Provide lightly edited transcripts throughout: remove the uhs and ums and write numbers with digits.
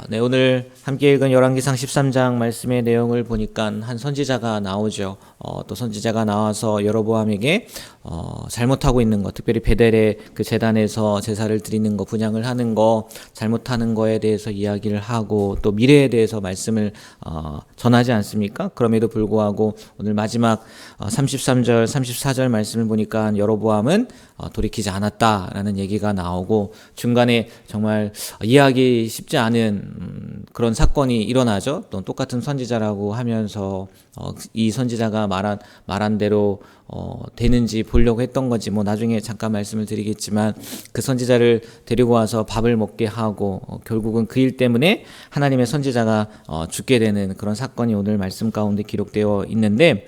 네, 오늘 함께 읽은 열왕기상 13장 말씀의 내용을 보니까 한 선지자가 나오죠. 또 선지자가 나와서 여로보암에게 잘못하고 있는 것, 특별히 베델의 그 제단에서 제사를 드리는 거, 분향을 하는 거, 잘못하는 거에 대해서 이야기를 하고 또 미래에 대해서 말씀을 전하지 않습니까? 그럼에도 불구하고 오늘 마지막 33절, 34절 말씀을 보니까 여로보암은 돌이키지 않았다라는 얘기가 나오고 중간에 정말 이해하기 쉽지 않은 그런 사건이 일어나죠. 또 똑같은 선지자라고 하면서 이 선지자가 말한 대로 되는지 보려고 했던 건지 뭐 나중에 잠깐 말씀을 드리겠지만 그 선지자를 데리고 와서 밥을 먹게 하고 결국은 그 일 때문에 하나님의 선지자가 죽게 되는 그런 사건이 오늘 말씀 가운데 기록되어 있는데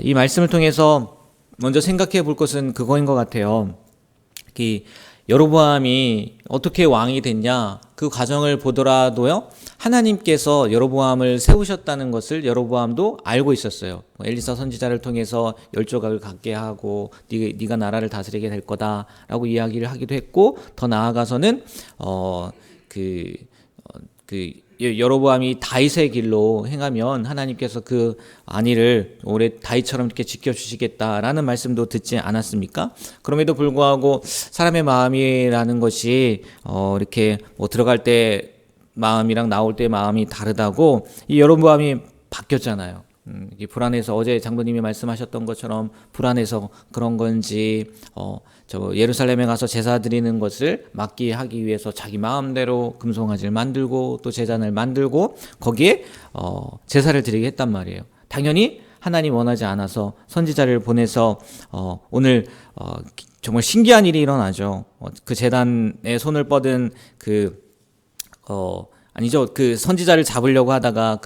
이 말씀을 통해서 먼저 생각해 볼 것은 그거인 것 같아요. 여로보암이 어떻게 왕이 됐냐 그 과정을 보더라도요 하나님께서 여로보암을 세우셨다는 것을 여로보암도 알고 있었어요. 엘리사 선지자를 통해서 열조각을 갖게 하고 네가 나라를 다스리게 될 거다라고 이야기를 하기도 했고 더 나아가서는 여로보암이 다윗의 길로 행하면 하나님께서 그 안위를 오래 다윗처럼 이렇게 지켜주시겠다라는 말씀도 듣지 않았습니까? 그럼에도 불구하고 사람의 마음이라는 것이 이렇게 뭐 들어갈 때 마음이랑 나올 때 마음이 다르다고 이 여로보암이 바뀌었잖아요. 불안해서 어제 장로님이 말씀하셨던 것처럼 불안해서 그런 건지 예루살렘에 가서 제사 드리는 것을 막게 하기 위해서 자기 마음대로 금송아지를 만들고 또 제단을 만들고 거기에 제사를 드리게 했단 말이에요. 당연히 하나님 원하지 않아서 선지자를 보내서 오늘 정말 신기한 일이 일어나죠. 그 제단에 손을 뻗은 그 선지자를 잡으려고 하다가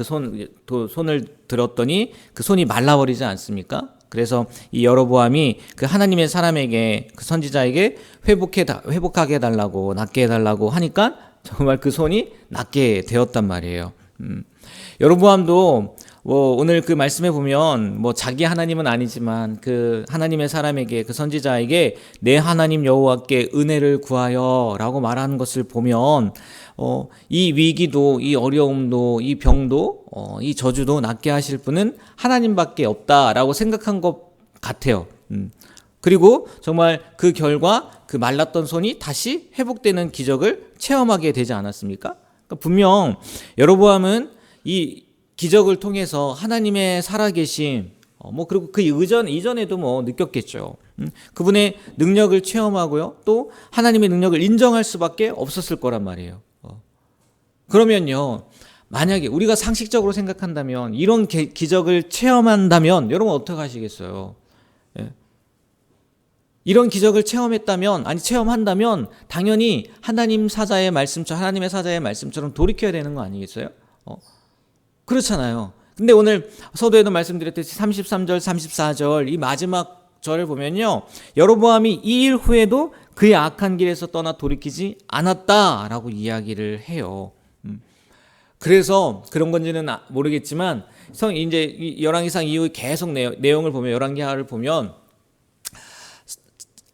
손을 들었더니 그 손이 말라버리지 않습니까? 그래서 이 여로보암이 그 하나님의 사람에게 그 선지자에게 회복하게 해달라고 낫게 해달라고 하니까 정말 그 손이 낫게 되었단 말이에요. 여로보암도 오늘 그 말씀에 보면 자기 하나님은 아니지만 그 하나님의 사람에게 그 선지자에게 내 하나님 여호와께 은혜를 구하여라고 말하는 것을 보면 이 위기도 이 어려움도 이 병도 이 저주도 낫게 하실 분은 하나님밖에 없다라고 생각한 것 같아요. 그리고 정말 그 결과 그 말랐던 손이 다시 회복되는 기적을 체험하게 되지 않았습니까? 그러니까 분명 여로보암은 이 기적을 통해서 하나님의 살아계심 그리고 그 이전에도 느꼈겠죠. 그분의 능력을 체험하고요. 또 하나님의 능력을 인정할 수밖에 없었을 거란 말이에요. 그러면요. 만약에 우리가 상식적으로 생각한다면 이런 기적을 체험한다면 여러분 어떻게 하시겠어요? 이런 기적을 체험한다면 당연히 하나님의 사자의 말씀처럼 돌이켜야 되는 거 아니겠어요? 그렇잖아요. 근데 오늘 서두에도 말씀드렸듯이 33절, 34절 이 마지막 절을 보면요. 여로보암이 이 일 후에도 그의 악한 길에서 떠나 돌이키지 않았다라고 이야기를 해요. 그래서 그런 건지는 모르겠지만 이제 열왕기상 이후 계속 내용을 보면 열왕기하를 보면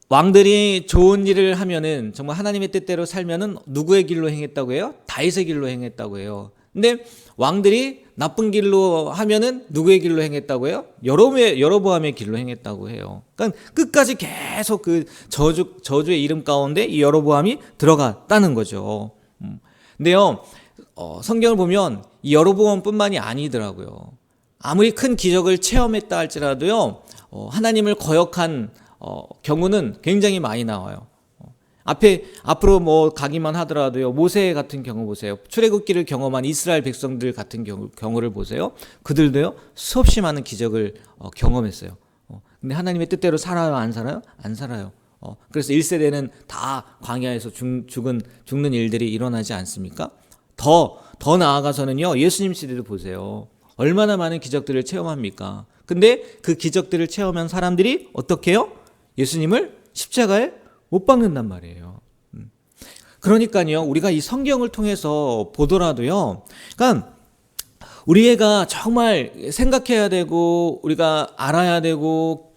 왕들이 좋은 일을 하면은 정말 하나님의 뜻대로 살면은 누구의 길로 행했다고 해요? 다윗의 길로 행했다고 해요. 근데 왕들이 나쁜 길로 하면은 누구의 길로 행했다고 해요? 여로보암의 길로 행했다고 해요. 그러니까 끝까지 계속 그 저주의 이름 가운데 이 여로보암이 들어갔다는 거죠. 근데요, 성경을 보면 이 여로보암뿐만이 아니더라고요. 아무리 큰 기적을 체험했다 할지라도요, 하나님을 거역한 경우는 굉장히 많이 나와요. 앞으로 가기만 하더라도요, 모세 같은 경우 보세요. 출애굽기를 경험한 이스라엘 백성들 같은 경우를 보세요. 그들도요, 수없이 많은 기적을 경험했어요. 근데 하나님의 뜻대로 살아요, 안 살아요? 안 살아요. 그래서 1세대는 다 광야에서 죽는 일들이 일어나지 않습니까? 더 나아가서는요, 예수님 시대도 보세요. 얼마나 많은 기적들을 체험합니까? 근데 그 기적들을 체험한 사람들이 어떻게 해요? 예수님을 십자가에 못 박는단 말이에요. 그러니까요, 우리가 이 성경을 통해서 보더라도요, 그러니까 우리가 정말 생각해야 되고, 우리가 알아야 되고,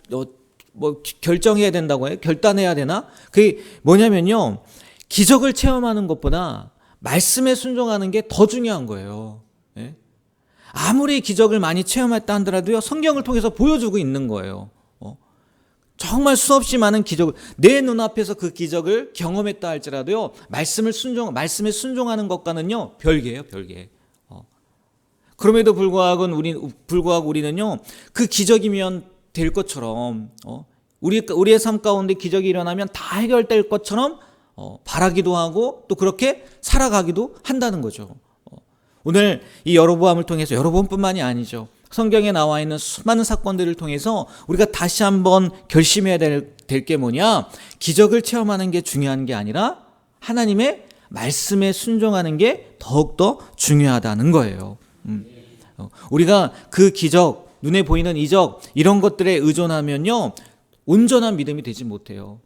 결정해야 된다고 해요? 결단해야 되나? 그게 뭐냐면요, 기적을 체험하는 것보다 말씀에 순종하는 게 더 중요한 거예요. 예? 아무리 기적을 많이 체험했다 하더라도요, 성경을 통해서 보여주고 있는 거예요. 정말 수없이 많은 기적을, 내 눈앞에서 그 기적을 경험했다 할지라도요, 말씀에 순종하는 것과는요, 별개예요, 별개. 그럼에도 불구하고 우리는요, 그 기적이면 될 것처럼, 우리의 삶 가운데 기적이 일어나면 다 해결될 것처럼, 바라기도 하고, 또 그렇게 살아가기도 한다는 거죠. 오늘 이 여로보암을 통해서, 여로보암뿐만이 아니죠, 성경에 나와 있는 수많은 사건들을 통해서 우리가 다시 한번 결심해야 될 게 뭐냐? 기적을 체험하는 게 중요한 게 아니라 하나님의 말씀에 순종하는 게 더욱더 중요하다는 거예요. 우리가 그 기적, 눈에 보이는 이적, 이런 것들에 의존하면요, 온전한 믿음이 되지 못해요.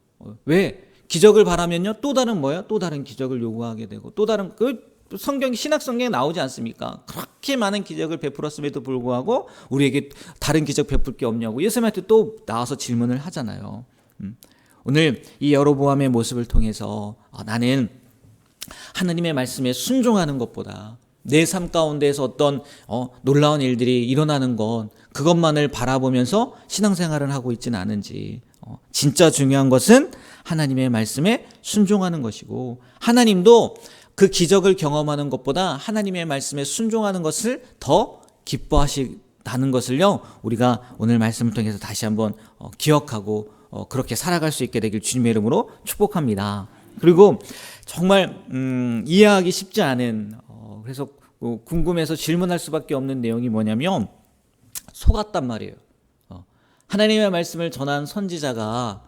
왜? 기적을 바라면요, 또 다른 뭐야? 또 다른 기적을 요구하게 되고, 또 다른, 신약 성경에 나오지 않습니까? 그렇게 많은 기적을 베풀었음에도 불구하고 우리에게 다른 기적 베풀 게 없냐고 예수님한테 또 나와서 질문을 하잖아요. 오늘 이 여로보암의 모습을 통해서 나는 하나님의 말씀에 순종하는 것보다 내 삶 가운데에서 어떤 놀라운 일들이 일어나는 것, 그것만을 바라보면서 신앙생활을 하고 있지는 않은지, 진짜 중요한 것은 하나님의 말씀에 순종하는 것이고, 하나님도 그 기적을 경험하는 것보다 하나님의 말씀에 순종하는 것을 더 기뻐하시다는 것을요, 우리가 오늘 말씀을 통해서 다시 한번 기억하고 그렇게 살아갈 수 있게 되길 주님의 이름으로 축복합니다. 그리고 정말 이해하기 쉽지 않은, 그래서 궁금해서 질문할 수밖에 없는 내용이 뭐냐면, 속았단 말이에요. 하나님의 말씀을 전한 선지자가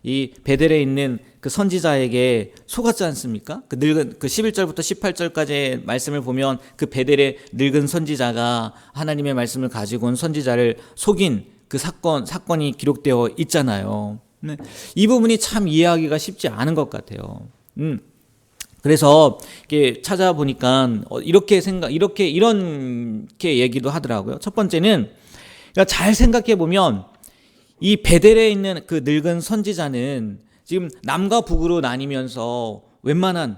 이 베델에 있는 그 선지자에게 속았지 않습니까? 그 늙은, 그 11절부터 18절까지의 말씀을 보면 그 베델의 늙은 선지자가 하나님의 말씀을 가지고 온 선지자를 속인 그 사건이 기록되어 있잖아요. 이 부분이 참 이해하기가 쉽지 않은 것 같아요. 그래서 이렇게 찾아보니까 이렇게 얘기도 하더라고요. 첫 번째는, 그러니까 잘 생각해 보면 이 베델에 있는 그 늙은 선지자는 지금 남과 북으로 나뉘면서 웬만한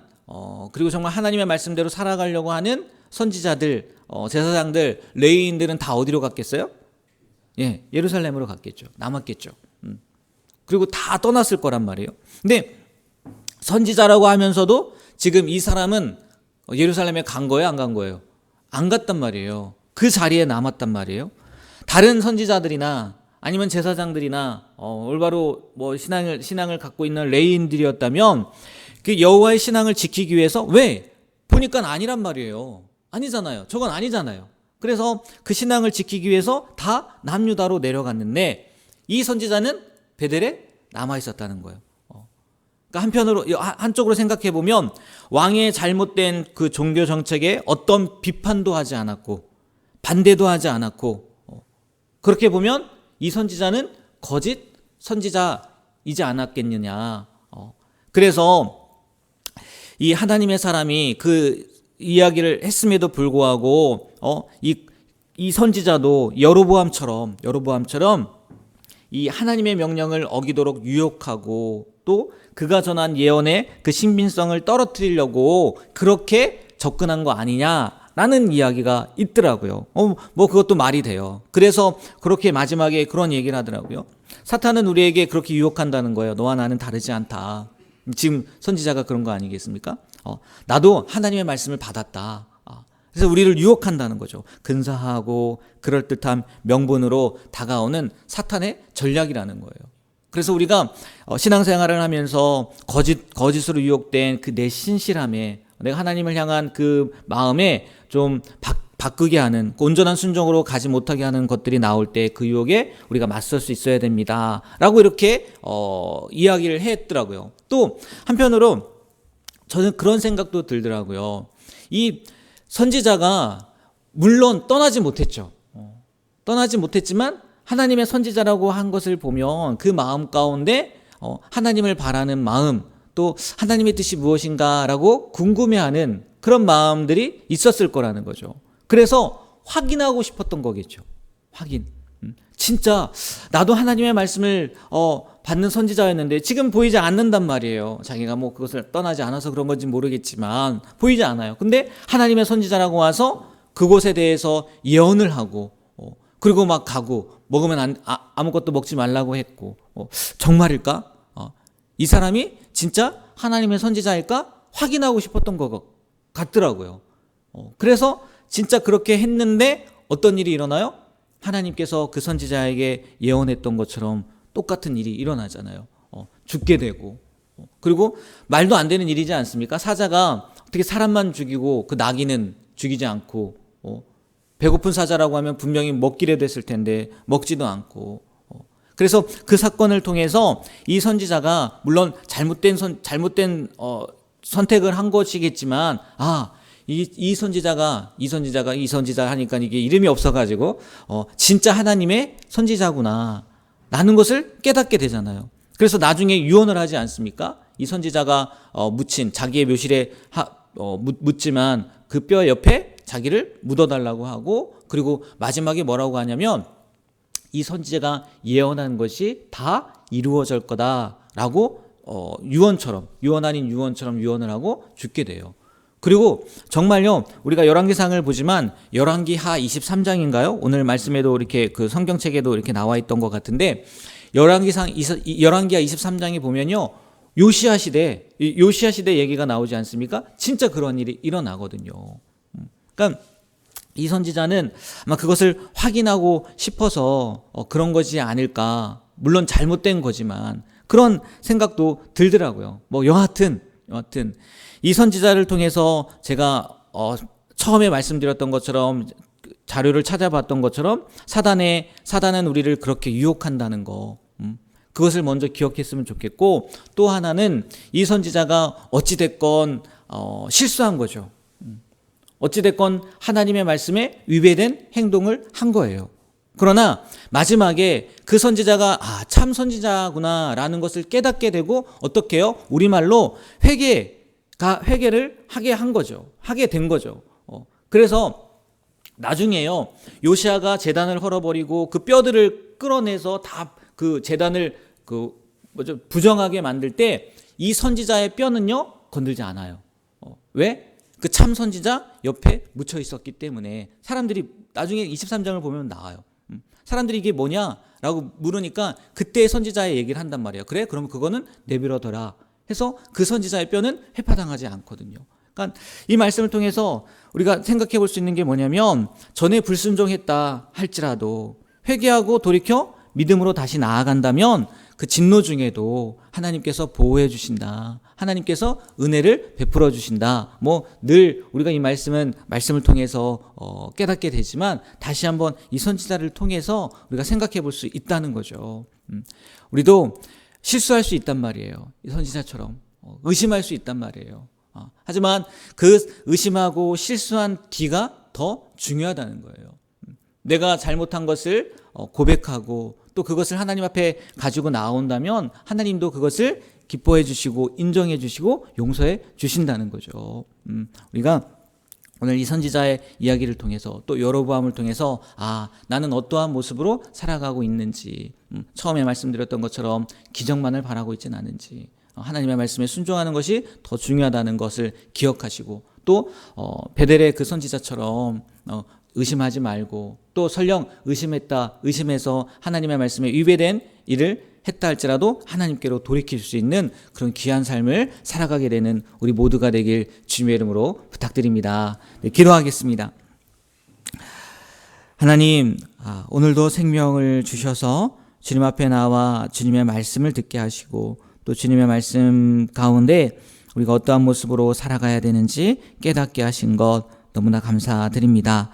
그리고 정말 하나님의 말씀대로 살아가려고 하는 선지자들, 제사장들, 레위인들은 다 어디로 갔겠어요? 예, 예루살렘으로 갔겠죠. 남았겠죠. 그리고 다 떠났을 거란 말이에요. 근데 선지자라고 하면서도 지금 이 사람은 예루살렘에 간 거예요, 안 간 거예요? 안 갔단 말이에요. 그 자리에 남았단 말이에요. 다른 선지자들이나 아니면 제사장들이나 올바로 신앙을 갖고 있는 레위인들이었다면 그 여호와의 신앙을 지키기 위해서, 왜? 보니까 아니란 말이에요. 아니잖아요. 저건 아니잖아요. 그래서 그 신앙을 지키기 위해서 다 남유다로 내려갔는데 이 선지자는 베델에 남아 있었다는 거예요. 그러니까 한쪽으로 생각해 보면 왕의 잘못된 그 종교 정책에 어떤 비판도 하지 않았고 반대도 하지 않았고, 그렇게 보면 이 선지자는 거짓 선지자이지 않았겠느냐. 그래서 이 하나님의 사람이 그 이야기를 했음에도 불구하고 이 선지자도 여로보암처럼 이 하나님의 명령을 어기도록 유혹하고, 또 그가 전한 예언의 그 신빙성을 떨어뜨리려고 그렇게 접근한 거 아니냐라는 이야기가 있더라고요. 뭐 그것도 말이 돼요. 그래서 그렇게 마지막에 그런 얘기를 하더라고요. 사탄은 우리에게 그렇게 유혹한다는 거예요. 너와 나는 다르지 않다. 지금 선지자가 그런 거 아니겠습니까? 나도 하나님의 말씀을 받았다. 그래서 우리를 유혹한다는 거죠. 근사하고 그럴듯한 명분으로 다가오는 사탄의 전략이라는 거예요. 그래서 우리가 신앙생활을 하면서 거짓으로 유혹된 그 내 신실함에, 내가 하나님을 향한 그 마음에 좀 바꾸게 하는, 온전한 순종으로 가지 못하게 하는 것들이 나올 때 그 유혹에 우리가 맞설 수 있어야 됩니다 라고 이렇게 이야기를 했더라고요. 또 한편으로 저는 그런 생각도 들더라고요. 이 선지자가 물론 떠나지 못했죠. 떠나지 못했지만 하나님의 선지자라고 한 것을 보면 그 마음 가운데 하나님을 바라는 마음, 또 하나님의 뜻이 무엇인가라고 궁금해하는 그런 마음들이 있었을 거라는 거죠. 그래서 확인하고 싶었던 거겠죠. 확인. 진짜 나도 하나님의 말씀을 받는 선지자였는데 지금 보이지 않는단 말이에요. 자기가 뭐 그것을 떠나지 않아서 그런 건지 모르겠지만 보이지 않아요. 근데 하나님의 선지자라고 와서 그곳에 대해서 예언을 하고 그리고 막 가고 먹으면 아무것도 먹지 말라고 했고 정말일까? 이 사람이 진짜 하나님의 선지자일까? 확인하고 싶었던 것 같더라고요. 그래서 진짜 그렇게 했는데 어떤 일이 일어나요? 하나님께서 그 선지자에게 예언했던 것처럼 똑같은 일이 일어나잖아요. 죽게 되고 그리고 말도 안 되는 일이지 않습니까? 사자가 어떻게 사람만 죽이고 그 나귀는 죽이지 않고 배고픈 사자라고 하면 분명히 먹기라도 했을 텐데 먹지도 않고 그래서 그 사건을 통해서 이 선지자가 물론 잘못된 선택을 한 것이겠지만 이 선지자 하니까 이게 이름이 없어가지고 진짜 하나님의 선지자구나 라는 것을 깨닫게 되잖아요. 그래서 나중에 유언을 하지 않습니까? 이 선지자가 묻힌 자기의 묘실에 묻지만 그 뼈 옆에 자기를 묻어달라고 하고 그리고 마지막에 뭐라고 하냐면 이 선지자가 예언한 것이 다 이루어질 거다라고 유언 아닌 유언처럼 유언을 하고 죽게 돼요. 그리고 정말요 우리가 열왕기상을 보지만 열왕기하 23장인가요? 오늘 말씀에도 이렇게 그 성경책에도 이렇게 나와 있던 것 같은데 열왕기하 23장에 보면요 요시야 시대 얘기가 나오지 않습니까? 진짜 그런 일이 일어나거든요. 그러니까 이 선지자는 아마 그것을 확인하고 싶어서 그런 것이 아닐까. 물론 잘못된 거지만 그런 생각도 들더라고요. 뭐 여하튼 이 선지자를 통해서 제가 처음에 말씀드렸던 것처럼 자료를 찾아봤던 것처럼 사단은 우리를 그렇게 유혹한다는 거. 그것을 먼저 기억했으면 좋겠고 또 하나는 이 선지자가 어찌됐건 실수한 거죠. 어찌됐건 하나님의 말씀에 위배된 행동을 한 거예요. 그러나 마지막에 그 선지자가 참 선지자구나 라는 것을 깨닫게 되고 어떻게 해요? 우리말로 회개를 하게 된 거죠. 그래서 나중에요 요시야가 제단을 헐어버리고 그 뼈들을 끌어내서 다 그 제단을 부정하게 만들 때 이 선지자의 뼈는요 건들지 않아요. 왜? 그 참 선지자 옆에 묻혀 있었기 때문에 사람들이 나중에 23장을 보면 나와요. 사람들이 이게 뭐냐라고 물으니까 그때의 선지자의 얘기를 한단 말이에요. 그래? 그러면 그거는 내버려둬라 해서 그 선지자의 뼈는 회파당하지 않거든요. 그러니까 이 말씀을 통해서 우리가 생각해 볼 수 있는 게 뭐냐면 전에 불순종했다 할지라도 회개하고 돌이켜 믿음으로 다시 나아간다면 그 진노 중에도 하나님께서 보호해 주신다. 하나님께서 은혜를 베풀어 주신다. 뭐 늘 우리가 이 말씀을 통해서 깨닫게 되지만 다시 한번 이 선지자를 통해서 우리가 생각해 볼 수 있다는 거죠. 우리도 실수할 수 있단 말이에요. 이 선지자처럼 의심할 수 있단 말이에요. 하지만 그 의심하고 실수한 뒤가 더 중요하다는 거예요. 내가 잘못한 것을 고백하고 또 그것을 하나님 앞에 가지고 나온다면 하나님도 그것을 기뻐해 주시고 인정해 주시고 용서해 주신다는 거죠. 우리가 오늘 이 선지자의 이야기를 통해서 또 여로보암을 통해서 나는 어떠한 모습으로 살아가고 있는지 처음에 말씀드렸던 것처럼 기적만을 바라고 있지는 않은지 하나님의 말씀에 순종하는 것이 더 중요하다는 것을 기억하시고 또 베델의 그 선지자처럼 의심하지 말고 또 설령 의심해서 하나님의 말씀에 위배된 일을 했다 할지라도 하나님께로 돌이킬 수 있는 그런 귀한 삶을 살아가게 되는 우리 모두가 되길 주님의 이름으로 부탁드립니다. 네, 기도하겠습니다. 하나님, 오늘도 생명을 주셔서 주님 앞에 나와 주님의 말씀을 듣게 하시고 또 주님의 말씀 가운데 우리가 어떠한 모습으로 살아가야 되는지 깨닫게 하신 것 너무나 감사드립니다.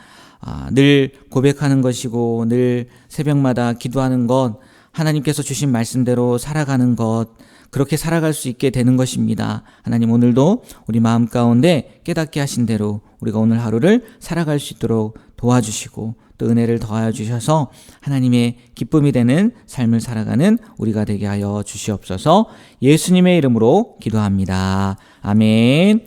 늘 고백하는 것이고 늘 새벽마다 기도하는 것 하나님께서 주신 말씀대로 살아가는 것 그렇게 살아갈 수 있게 되는 것입니다. 하나님 오늘도 우리 마음 가운데 깨닫게 하신 대로 우리가 오늘 하루를 살아갈 수 있도록 도와주시고 또 은혜를 더하여 주셔서 하나님의 기쁨이 되는 삶을 살아가는 우리가 되게 하여 주시옵소서. 예수님의 이름으로 기도합니다. 아멘.